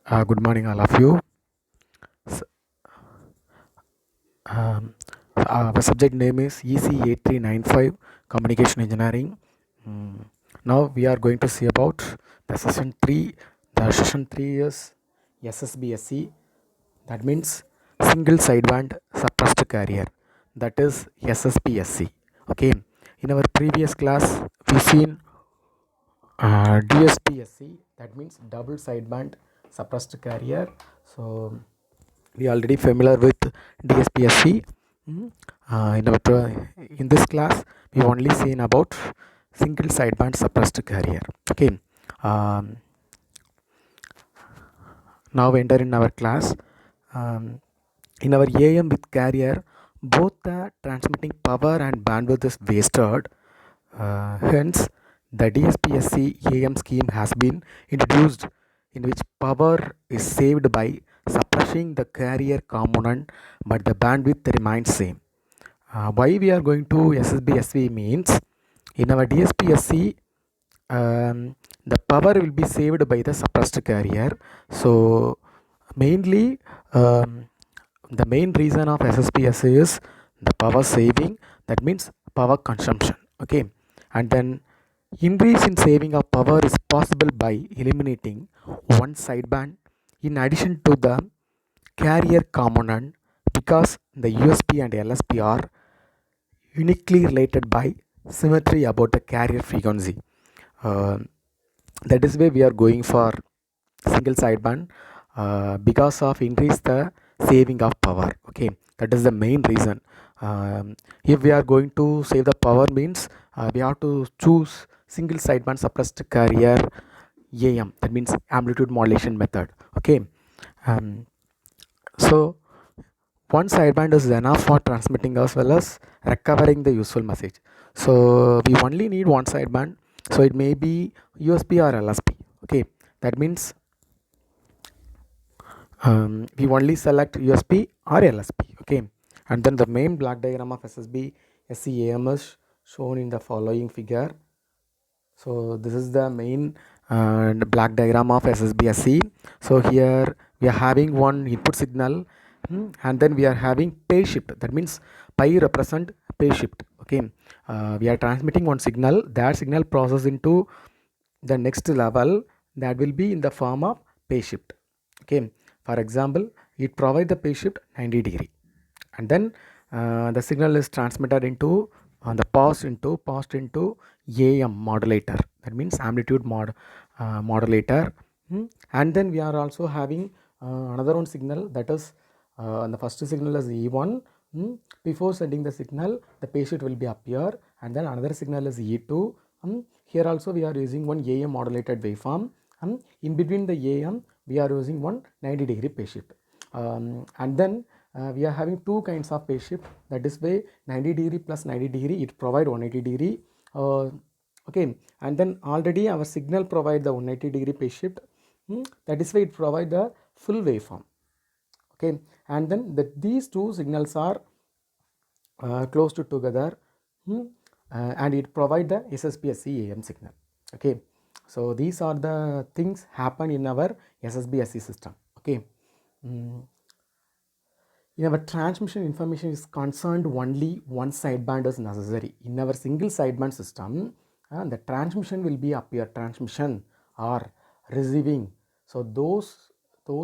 Good morning, all of you. S- Um, our subject name is EC8395 Communication Engineering. Mm, Now we are going to see about the session 3. The session 3 is SSBSC, that means single sideband suppressed carrier, that is SSBSC. Okay, in our previous class, we seen DSPSC, that means double sideband suppressed carrier. So we already familiar with DSPSC. Mm. In this class, we only seen about single sideband suppressed carrier. Okay. Um, Now enter in our class. Um, in our AM with carrier, both the transmitting power and bandwidth is wasted. Hence, the DSPSC AM scheme has been introduced, in which power is saved by suppressing the carrier component, but the bandwidth remains same. Why we are going to SSB means, in our DSPSC, the power will be saved by the suppressed carrier. So mainly, the main reason of SSPS is the power saving, that means power consumption. Okay, and then increase in saving of power is possible by eliminating one sideband in addition to the carrier component, because the USP and LSP are uniquely related by symmetry about the carrier frequency. Uh, that is why we are going for single sideband, because of increase the saving of power. Okay, that is the main reason. If we are going to save the power means, we have to choose single sideband suppressed carrier AM, that means amplitude modulation method. Okay, um, so one sideband is enough for transmitting as well as recovering the useful message. So we only need one sideband, so it may be USB or LSP. Okay, that means we only select USB or LSP. Okay, and then the main block diagram of SSB SCAM is shown in the following figure. So this is the main block diagram of SSB-SC. So here we are having one input signal, and then we are having phase shift. That means pi represent phase shift. Okay, we are transmitting one signal. That signal process into the next level, that will be in the form of phase shift. Okay, for example, it provide the phase shift 90 degree, and then the signal is transmitted into passed into AM modulator, that means amplitude modulator. And then we are also having another one signal, that is the first signal is E1. Before sending the signal, the phase shift will be appear, and then another signal is E2. Here also we are using one AM modulated waveform. In between the AM, we are using one 90 degree phase shift. And then we are having two kinds of phase shift. That is why 90 degree plus 90 degree, it provide 180 degree. Okay, and then already our signal provide the 180 degree phase shift. That is why it provide the full waveform. Okay, and then these two signals are close to together, and it provide the SSPSC AM signal. Okay, so these are the things happen in our SSBSC system. Okay, in our transmission information is concerned, only one sideband is necessary. In our single sideband system, the transmission will be appear transmission or receiving. So those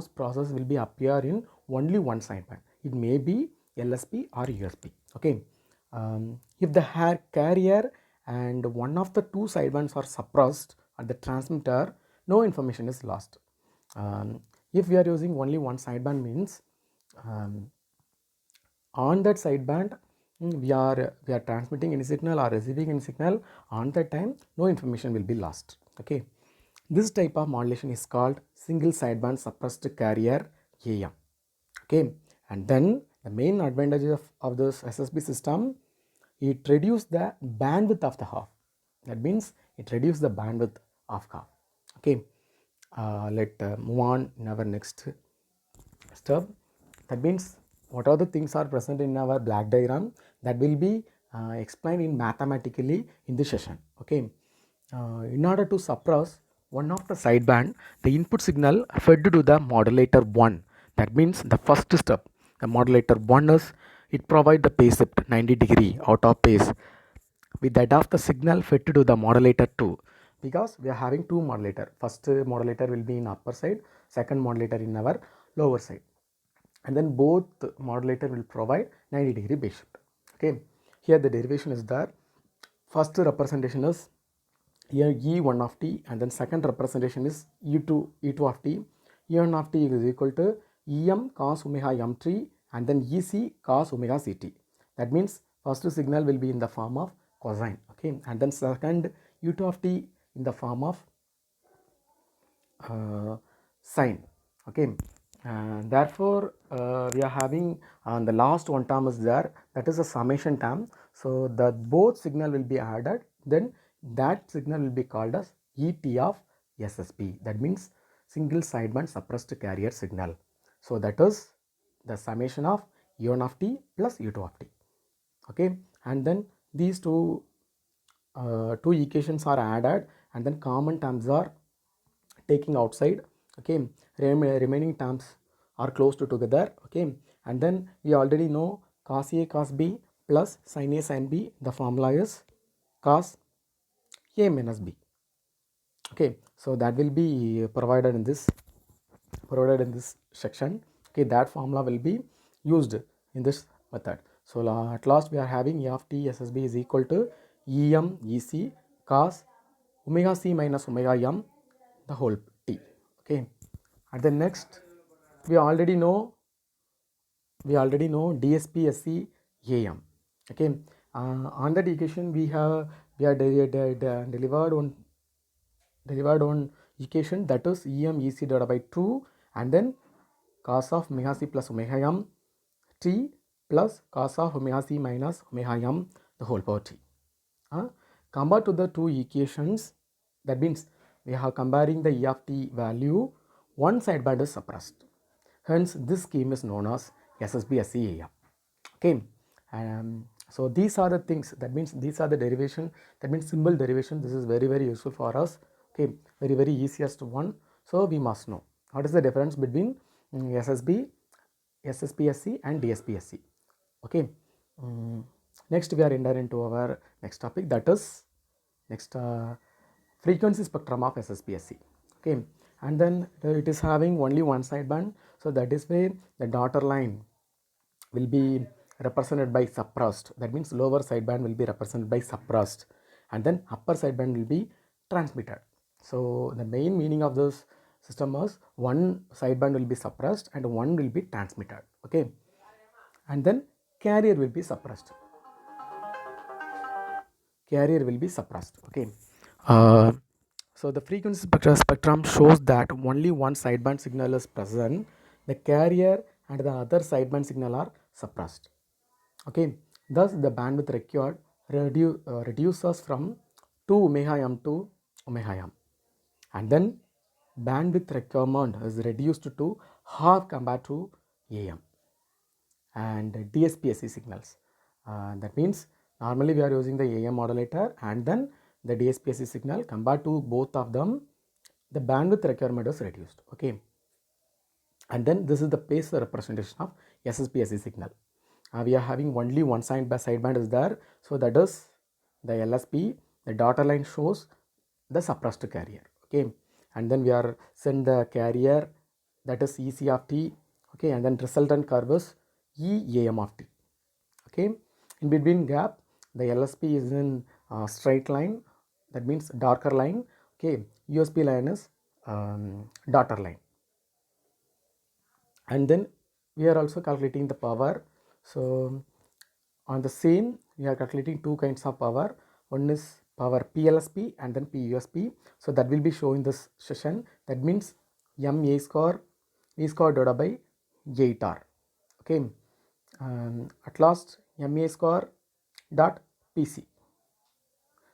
process will be appear in only one sideband. It may be LSP or USB. Okay, if the carrier and one of the two sidebands are suppressed at the transmitter, no information is lost. If we are using only one sideband means, on that sideband, we are transmitting any signal or receiving any signal. On that time, no information will be lost. Okay, this type of modulation is called single sideband suppressed carrier AM. Okay, and then the main advantage of this SSB system, it reduce the bandwidth of the half. That means it reduce the bandwidth of half. Okay, let move on in our next step. That means what are the things are present in our block diagram, that will be explained in mathematically in this session. Okay, in order to suppress one of the sideband, the input signal fed to the modulator 1. That means the first step, the modulator 1 is it provide the phase shift 90-degree out of phase. With that of the signal fed to the modulator 2, because we are having two modulator. First modulator will be in upper side, second modulator in our lower side, and then both modulator will provide 90-degree phase shift. Okay, here the derivation is there. First representation is here E1 of t, and then second representation is E2 of t. E1 of t is equal to Em cos omega m3 and then Ec cos omega ct. That means first signal will be in the form of cosine, okay, and then second U2 of t in the form of sine, okay. Therefore we are having the last one term is there, that is a summation term. So the both signal will be added, then that signal will be called as ET of SSB. That means single sideband suppressed carrier signal. So that is the summation of U1 of t plus U2 of t, okay. And then these two equations are added, and then common terms are taking outside, okay. Remaining terms are close to together, okay. And then we already know cos A cos B plus sin A sin B, the formula is cos A minus B, okay. So that will be provided in this section, okay. That formula will be used in this method. So at last we are having E of t SSB is equal to Em Ec cos omega c minus omega m the whole t, okay. And then next we already know DSP SC AM, okay. On that equation we are delivered on equation, that is Em Ec divided by 2 and then cos of omega c plus omega m t plus cos of omega c minus omega m the whole power t. Compared to the two equations, that means we are comparing the E of t value, one sideband is suppressed. Hence this scheme is known as SSB SCAM, okay. So these are the things, that means these are the derivation, that means symbol derivation. This is very useful for us, okay, very easiest one. So we must know what is the difference between SSB, SSPSC and DSPSC, okay. Next we are entering into our next topic, that is next frequency spectrum of SSPSC, okay. And then it is having only one sideband, so that is where the dotted line will be represented by suppressed. That means lower sideband will be represented by suppressed, and then upper sideband will be transmitted. So the main meaning of this system is one sideband will be suppressed and one will be transmitted, okay. And then carrier will be suppressed, okay. So the frequency spectrum shows that only one sideband signal is present, the carrier and the other sideband signal are suppressed, okay. Thus the bandwidth required reduces from 2 omega m to omega m, and then bandwidth requirement is reduced to half compared to AM and DSPSC signals. That means normally we are using the AM modulator, and then the DSPSC signal, compared to both of them the bandwidth requirement is reduced, okay. And then this is the phase representation of SSPSC signal. We are having only one sideband is there, so that is the LSP. The dotted line shows the suppressed carrier, okay. And then we are send the carrier, that is EC of t, okay, and then resultant curve is EAM of t, okay. In between gap the LSP is in straight line, that means darker line, okay. USP line is dotted line. And then we are also calculating the power. So on the same we are calculating two kinds of power. One is power PLSP and then PUSP. So that will be shown in this session. That means MA square V square divided by 8R, okay. At last MA square dot PC,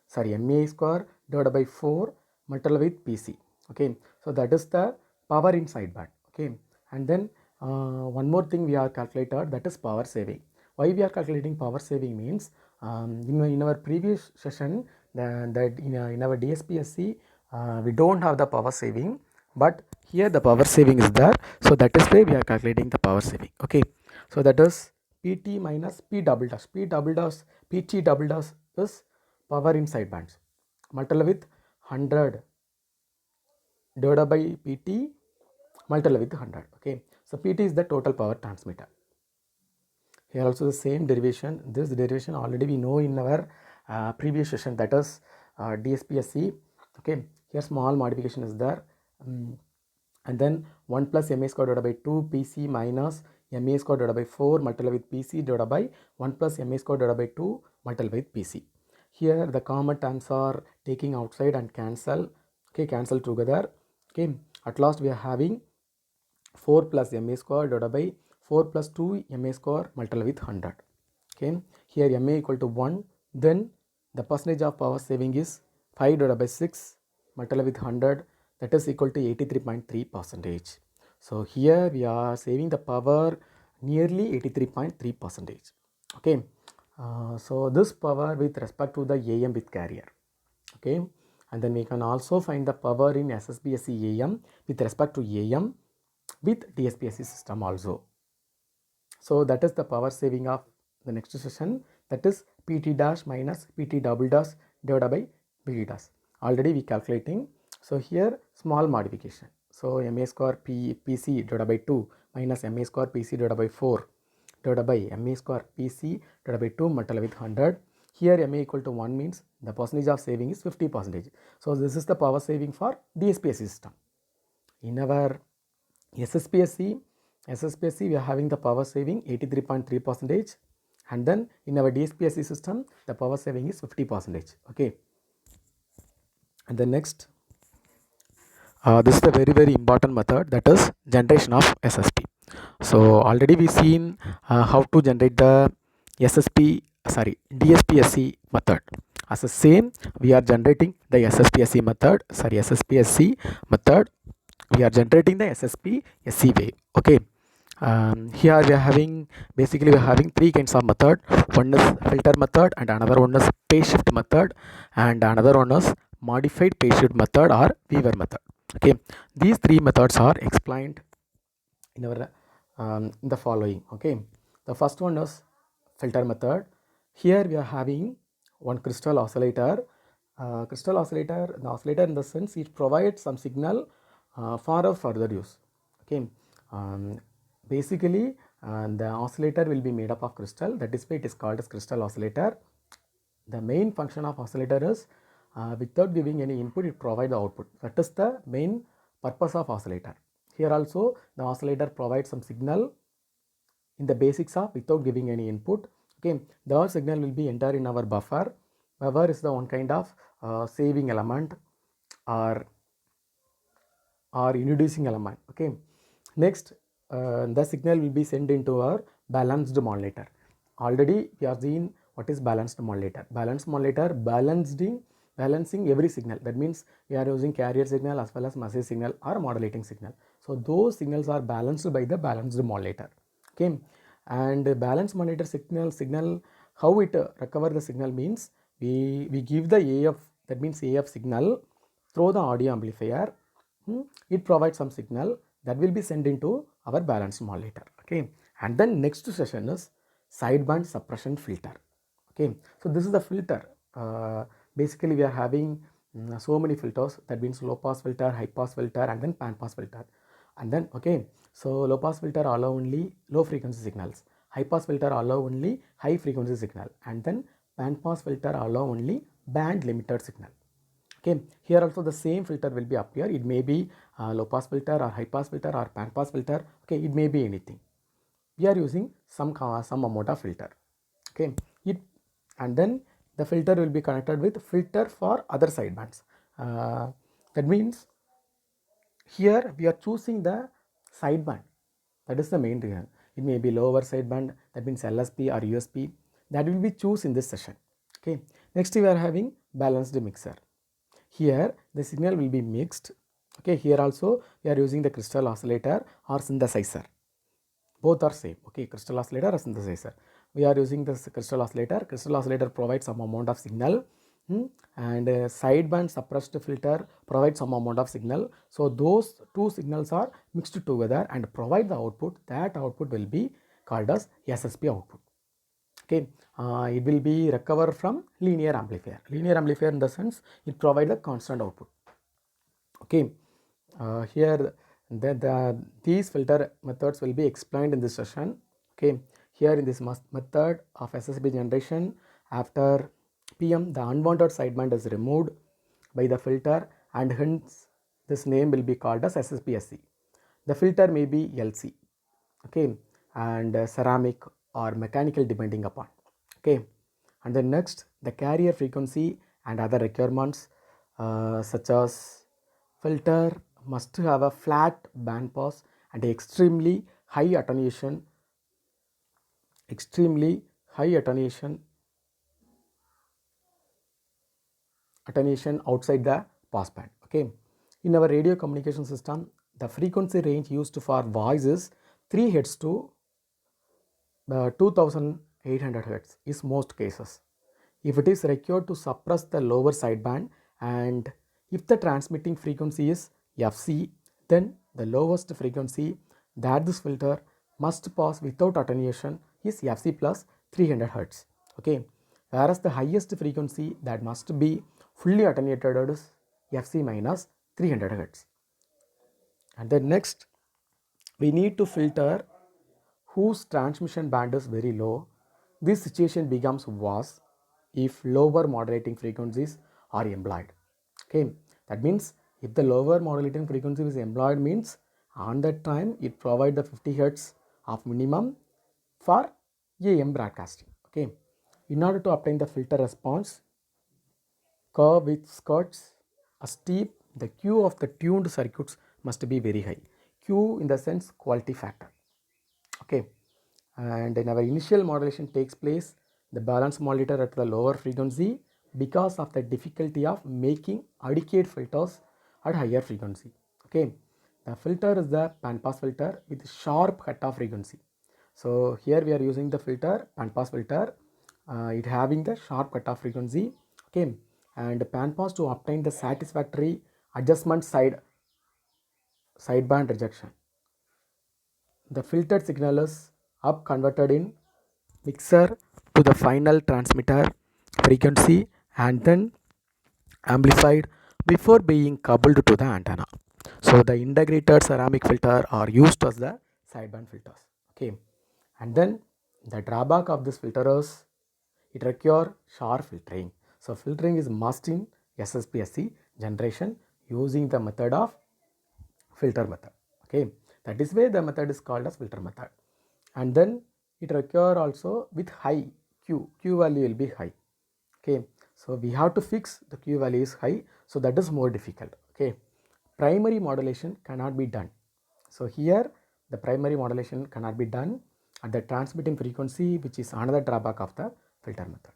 sorry, MA square divided by 4 multiplied with PC, okay. So that is the power in sideband, okay. And then one more thing we are calculated, that is power saving. Why we are calculating power saving means in our previous session that in our DSPSC we don't have the power saving, but here the power saving is there, so that is why we are calculating the power saving. Okay, so that is pt minus p double dash. Pt double dash is power in sidebands multiplied with 100 divided by pt multiplied with 100. Okay, so pt is the total power transmitter. Here also the same derivation. This derivation already we know in our previous session, that is DSPSC. Okay, here small modification is there, and then 1 plus ma square divided by 2 pc minus ma square divided by 4 multiplied with pc divided by 1 plus ma square divided by 2 multiplied with pc. Here the common terms are taking outside and cancel. Okay, cancel together. Okay, at last we are having 4 plus ma square divided by 4 plus 2 ma square multiplied with 100. Okay, here ma equal to 1, then the percentage of power saving is 5 divided by 6 multiplied with 100, that is equal to 83.3%. So here we are saving the power nearly 83.3%. Okay, so this power with respect to the AM with carrier. Okay, and then we can also find the power in SSPSC AM with respect to AM with DSPSC system also. So that is the power saving of the next session, that is PT dash minus PT double dash divided by PT dash. Already we calculating. So here small modification. So ma square PC divided by 2 minus ma square PC divided by 4 divided by ma square PC divided by 2 multiplied with 100. Here ma equal to 1 means the percentage of saving is 50%. So this is the power saving for DSPSC system. In our SSPSC we are having the power saving 83.3%, and then in our DSPSC system the power saving is 50%. Okay, and the next this is the very important method, that is generation of SSP. So already we seen how to generate the DSPSC method. As the same we are generating the SSPSC method. We are generating the SSPSC way. Okay, here we are having three kinds of method. One is filter method, and another one is phase shift method, and another one is modified phase shift method or Weaver method. Okay, these three methods are explained in our in the following. Okay, the first one is filter method. Here we are having one crystal oscillator. The oscillator in the sense it provides some signal for a further use. Okay, basically the oscillator will be made up of crystal, that is why it is called as crystal oscillator. The main function of oscillator is without giving any input it provides the output. That is the main purpose of oscillator. Here also the oscillator provides some signal in the basics of without giving any input. Okay, the signal will be entered in our buffer. Buffer is the one kind of saving element or introducing element. Okay, next the signal will be sent into our balanced modulator. Already we have seen what is balanced modulator. Balanced modulator balancing every signal. That means we are using carrier signal as well as message signal or modulating signal. So those signals are balanced by the balanced modulator. Okay, and balanced modulator signal how it recover the signal means we give the AF, that means AF signal through the audio amplifier. It provides some signal that will be sent into our balanced modulator. Okay, and then next session is sideband suppression filter. Okay, so this is the filter. Basically we are having so many filters, that means low pass filter, high pass filter, and then pan pass filter. And then okay, so low pass filter allow only low frequency signals, high pass filter allow only high frequency signal, and then pan pass filter allow only band limited signal. Okay, here also the same filter will be appear. It may be low pass filter or high pass filter or pan pass filter. Okay, it may be anything. We are using some amount of filter. Okay, and then the filter will be connected with filter for other sidebands. That means here we are choosing the sideband. That is the main reason. It may be lower sideband, that means LSP or USP. That will be choose in this session. Okay, next we are having balanced mixer. Here the signal will be mixed. Okay, here also we are using the crystal oscillator or synthesizer. Both are same. Okay, crystal oscillator or synthesizer. We are using this crystal oscillator. Crystal oscillator provides some amount of signal. And sideband suppressed filter provides some amount of signal. So those two signals are mixed together and provide the output. That output will be called as SSP output. Okay, it will be recovered from linear amplifier. Linear amplifier in the sense it provides a constant output. Okay, here these filter methods will be explained in this session. Okay, here in this method of SSB generation, after PM the unwanted sideband is removed by the filter and hence this name will be called as SSPSC. The filter may be LC, okay, and ceramic or mechanical depending upon. Okay, and then next the carrier frequency and other requirements such as filter must have a flat band pass and extremely high attenuation outside the passband. Okay, in our radio communication system the frequency range used for voice is 3 Hz to 2800 Hz is most cases. If it is required to suppress the lower sideband and if the transmitting frequency is Fc, then the lowest frequency that this filter must pass without attenuation is Fc plus 300 Hz. Okay, whereas the highest frequency that must be fully attenuated is Fc minus 300 Hz. And then next we need to filter whose transmission band is very low. This situation becomes worse if lower modulating frequencies are employed. Okay, that means if the lower modulating frequency is employed means on that time it provides the 50 Hz of minimum for AM broadcasting. Okay, in order to obtain the filter response curve which skirts a steep, the Q of the tuned circuits must be very high. Q in the sense quality factor. Okay, and in our initial modulation takes place the balance modulator at the lower frequency because of the difficulty of making adequate filters at higher frequency. Okay, the filter is the band pass filter with sharp cutoff frequency. So here we are using the filter band pass filter, it having the sharp cutoff frequency. Okay, and band pass to obtain the satisfactory adjustment sideband rejection. The filtered signal is up converted in mixer to the final transmitter frequency and then amplified before being coupled to the antenna. So the integrated ceramic filter are used as the sideband filters. Okay, and then the drawback of this filter is it requires sharp filtering. So filtering is must in SSPSC generation using the method of filter method. Okay, that is why the method is called as filter method. And then it require also with high Q value will be high. Okay, so we have to fix the Q value is high, so that is more difficult. Okay, primary modulation cannot be done. So here the primary modulation cannot be done at the transmitting frequency, which is another drawback of the filter method.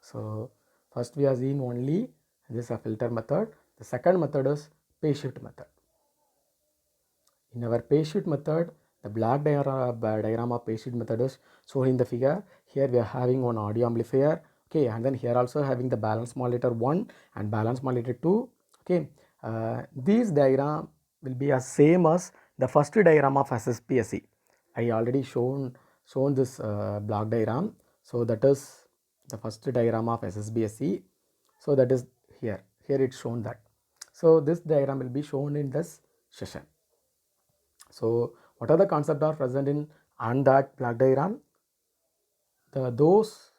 So first we are seeing only this is a filter method. The second method is phase shift method. In our phase shift method, the black diagram of phase shift method is shown in the figure. Here we are having one audio amplifier. Okay, and then here also having the balance modulator 1 and balance modulator 2. Okay, these diagram will be as same as the first diagram of SSPSC. I already shown this block diagram. So that is the first diagram of SSBSC. So that is here it's shown that. So this diagram will be shown in this session. So what are the concepts are present in on that block diagram? Those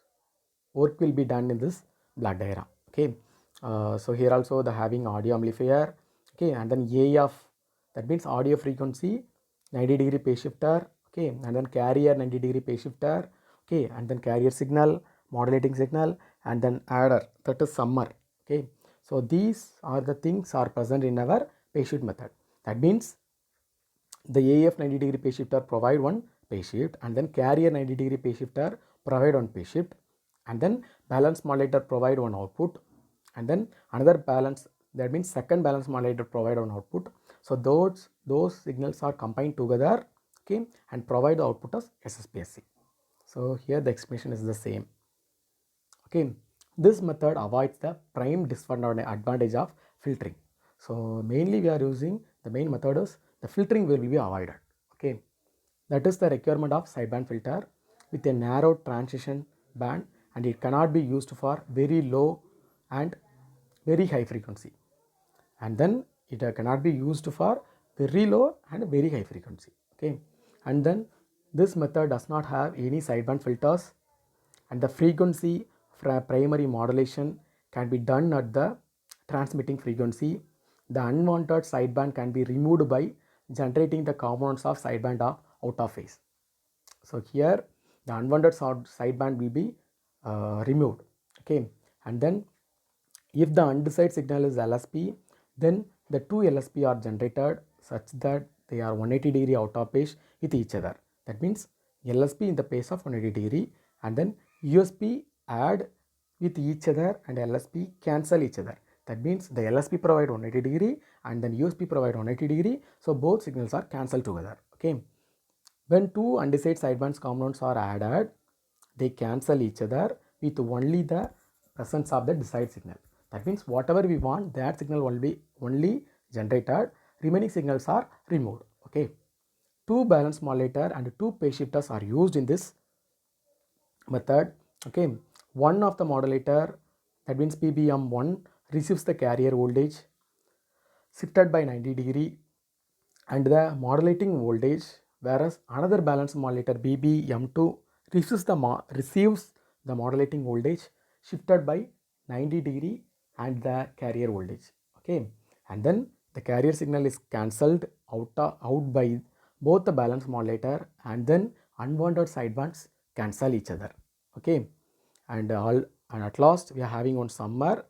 work will be done in this block diagram. Okay, so here also the having audio amplifier. Okay, and then AF, that means audio frequency 90-degree phase shifter. Okay, and then carrier 90-degree phase shifter. Okay, and then carrier signal, modulating signal, and then adder, that is summer. Okay, so these are the things are present in our phase shift method. That means the AF 90-degree phase shifter provide one phase shift, and then carrier 90-degree phase shifter provide one phase shift, and then balance modulator provide one output, and then another balance, that means second balance modulator provide one output. So those signals are combined together, okay, and provide the output as SSPSC. So here the explanation is the same. Okay, This method avoids the prime disadvantage of filtering. So mainly we are using the main method is the filtering will be avoided. Okay, that is the requirement of sideband filter with a narrow transition band, and it cannot be used for very low and very high frequency, and then it cannot be used for very low and very high frequency. Okay, and then this method does not have any sideband filters, and the frequency for primary modulation can be done at the transmitting frequency. The unwanted sideband can be removed by generating the components of sideband out of phase. So here the unwanted sideband will be removed. Okay, and then if the undecided signal is LSP, then the two LSP are generated such that they are 180 degree out of phase with each other. That means LSP in the phase of 180 degree, and then USP add with each other and LSP cancel each other. That means the LSP provide 180 degree and then USP provide 180 degree. So both signals are cancelled together. Okay. When two undecided sidebands components are added, they cancel each other with only the presence of the desired signal. That means whatever we want, that signal will be only generated, remaining signals are removed. Okay. Two balance modulator and two phase shifters are used in this method. Okay, one of the modulator, that means PBM1, receives the carrier voltage shifted by 90 degree and the modulating voltage, whereas another balance modulator BBM2 receives the modulating voltage shifted by 90 degree and the carrier voltage. Okay, and then the carrier signal is cancelled out by both the balance modulator, and then unwanted sidebands cancel each other. Okay, and at last we are having one summer,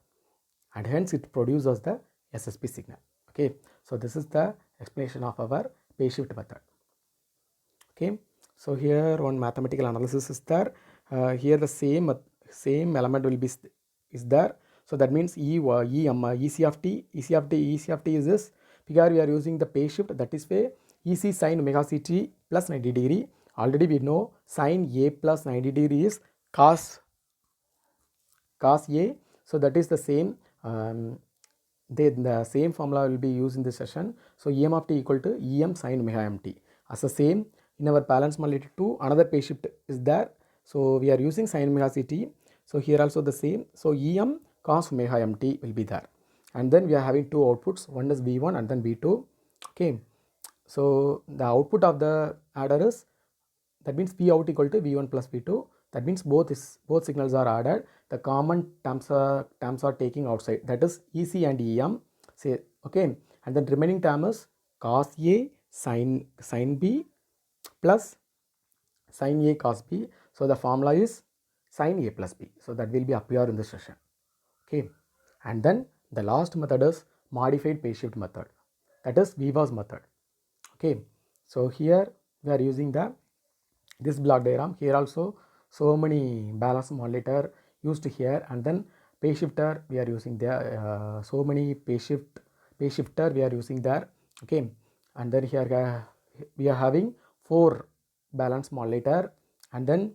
and hence it produces the SSP signal. Okay, so this is the explanation of our phase shift method. Okay, so here one mathematical analysis is there. Here the same element will be is there. So that means EC of t is this. Here we are using the phase shift, that is why EC sin omega ct plus 90 degree. Already we know sin A plus 90 degree is cos A. So that is the same. The same formula will be used in this session. So EM of t equal to EM sin omega mt. As the same in our balance modulator 2, another phase shift is there. So we are using sin omega ct. So here also the same. So EM cos omega mt will be there. And then we are having two outputs. One is V1 and then V2. Okay. So the output of the adder is, that means P out equal to V1 plus V2. That means both signals are added. The common terms are taking outside. That is EC and EM. Say okay, and then remaining term is cos A sin B plus sin A cos B. So the formula is sin A plus B. So that will be appear in this session. Okay, and then the last method is modified phase shift method. That is VIVAS method. Okay, so here we are using this block diagram. Here also so many balance modulator used here, and then phase shifter we are using there. So many phase shifter we are using there. Okay, and then here we are having 4 balance modulator, and then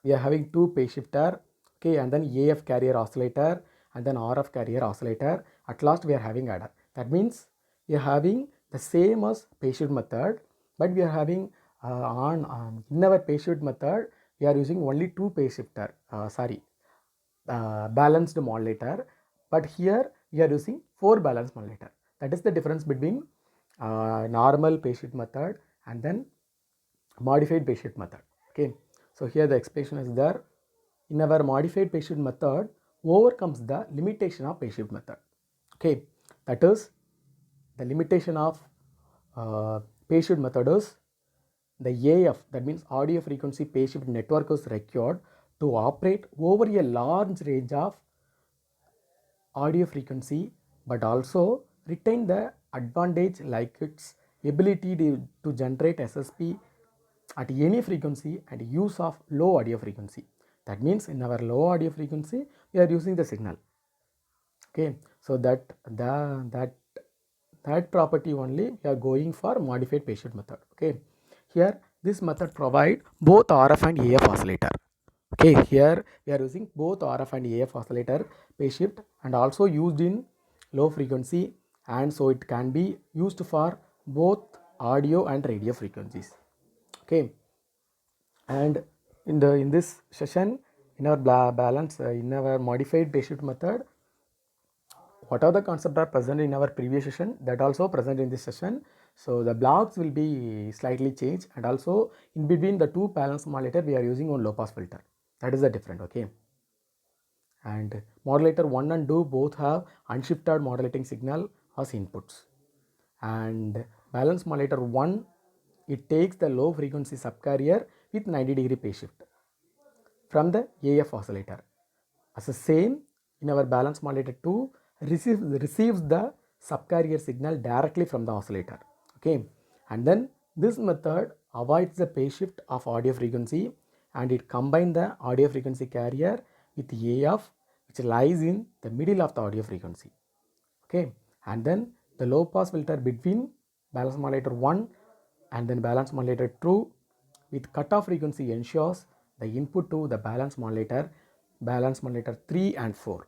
we are having 2 phase shifter. Okay, and then AF carrier oscillator, and then RF carrier oscillator. At last we are having adder. That means we are having the same as phase shift method, but we are having in our phase shift method we are using only 2 phase shifter, balanced modulator, but here we are using 4 balanced modulator. That is the difference between normal phase shift method and then modified phase shift method. Okay, so here the explanation is there. In our modified phase shift method overcomes the limitation of phase shift method. Okay, that is the limitation of phase shift method is the AF, that means audio frequency phase shift network, is required to operate over a large range of audio frequency, but also retain the advantage like its ability to generate SSP at any frequency and use of low audio frequency. That means in our low audio frequency we are using the signal. Okay, so that property only we are going for modified phase shift method. Okay, here this method provide both RF and AF oscillator. Okay, here we are using both RF and AF oscillator phase shift, and also used in low frequency, and so it can be used for both audio and radio frequencies. Okay, and in this session, in our balance in our modified phase shift method, what are the concepts are present in our previous session that also present in this session. So the blocks will be slightly changed, and also in between the two balance modulator we are using one low pass filter. That is the different. Okay, and modulator 1 and 2 both have unshifted modulating signal as inputs, and balance modulator 1, it takes the low frequency subcarrier with 90-degree phase shift from the AF oscillator. As the same, in our balance modulator 2 receives the subcarrier signal directly from the oscillator. Okay, and then this method avoids the phase shift of audio frequency, and it combines the audio frequency carrier with AF, which lies in the middle of the audio frequency. Okay, and then the low pass filter between balance modulator 1 and then balance modulator 2 with cutoff frequency ensures the input to the balance modulator 3 and 4.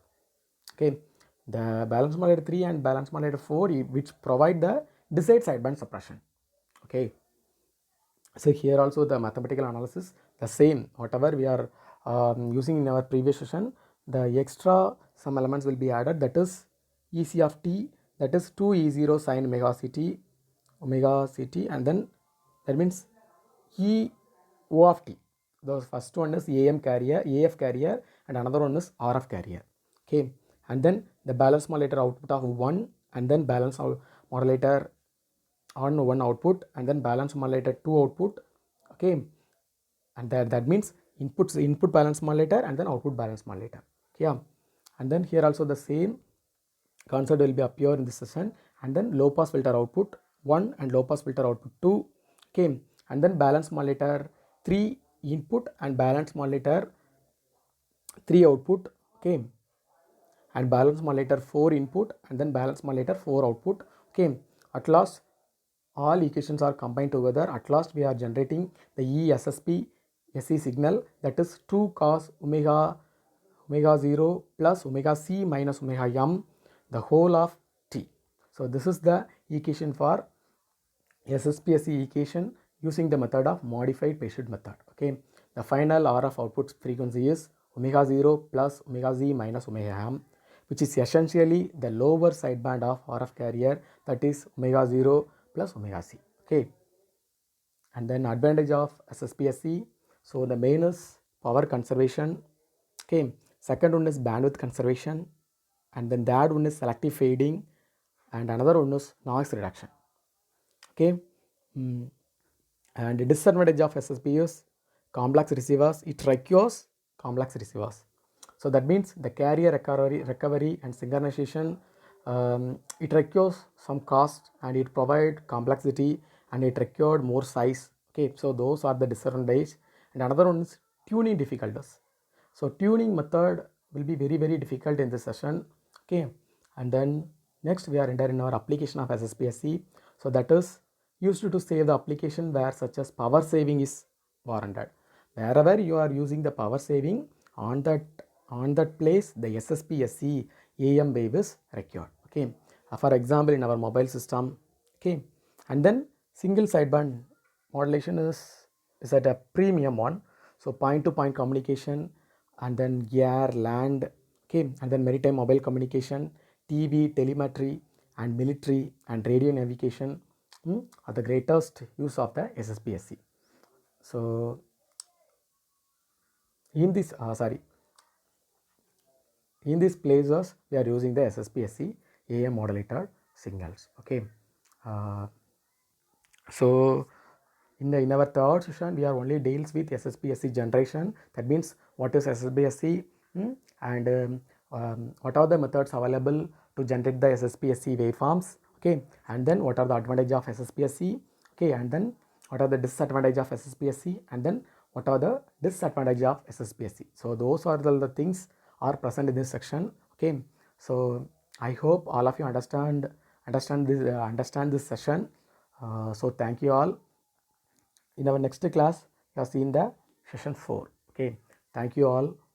Okay, the balance modulator 3 and balance modulator 4 which provide the desired sideband suppression. Okay, so here also the mathematical analysis the same whatever we are using in our previous session. The extra some elements will be added, that is EC of t, that is 2E0 sin omega ct, and then that means E O of t. The first one is AF carrier, and another one is RF carrier. Okay, and then the balance modulator output of 1, and then balance modulator on 1 output, and then balance modulator 2 output. Okay, and that means input balance modulator and then output balance modulator. Okay, yeah. And then here also the same concept will be appear in this session, and then low pass filter output 1 and low pass filter output 2. Okay, and then balance modulator 3 input and balance modulator 3 output. Okay, and balance modulator 4 input and then balance modulator 4 output. Okay, at last all equations are combined together. At last we are generating the ESSP SE signal, that is 2 cos omega 0 plus omega c minus omega m the whole of t. So this is the equation for SSPSE equation using the method of modified phase shift method. Okay, the final RF output frequency is omega 0 plus omega z minus omega m, which is essentially the lower sideband of RF carrier, that is omega 0 plus omega c. Okay, and then advantage of SSPSE. So the main is power conservation. Okay, second one is bandwidth conservation, and then that one is selective fading, and another one is noise reduction. Okay, and the disadvantage of SSP is complex receivers. It requires complex receivers. So that means the carrier recovery and synchronization, it requires some cost, and it provide complexity, and it required more size. Okay, so those are the disadvantage. And another one is tuning difficulties. So tuning method will be very difficult in this session. Okay, and then next we are entering our application of SSPSE. So that is used to save the application where such as power saving is warranted. Wherever you are using the power saving, on that place the SSPSE AM wave is required. Okay, for example in our mobile system. Okay, and then single sideband modulation is at a premium one. So point to point communication, and then air, land. Okay, and then maritime mobile communication, TV, telemetry, and military and radio navigation are the greatest use of the SSPSE. So in this in these places we are using the SSPSE AM modulated signals. Okay, so in our third session we are only deals with SSPSE generation. That means what is SSPSE, and what are the methods available to generate the SSPSE waveforms. Okay, and then what are the advantage of SSPSE. Okay, and then what are the disadvantage of SSPSE, and then what are the disadvantage of SSPSE. So those are the things are present in this section. Okay, so I hope all of you understand this session. So thank you all. In our next class, you have seen the session 4. Okay, Thank you all.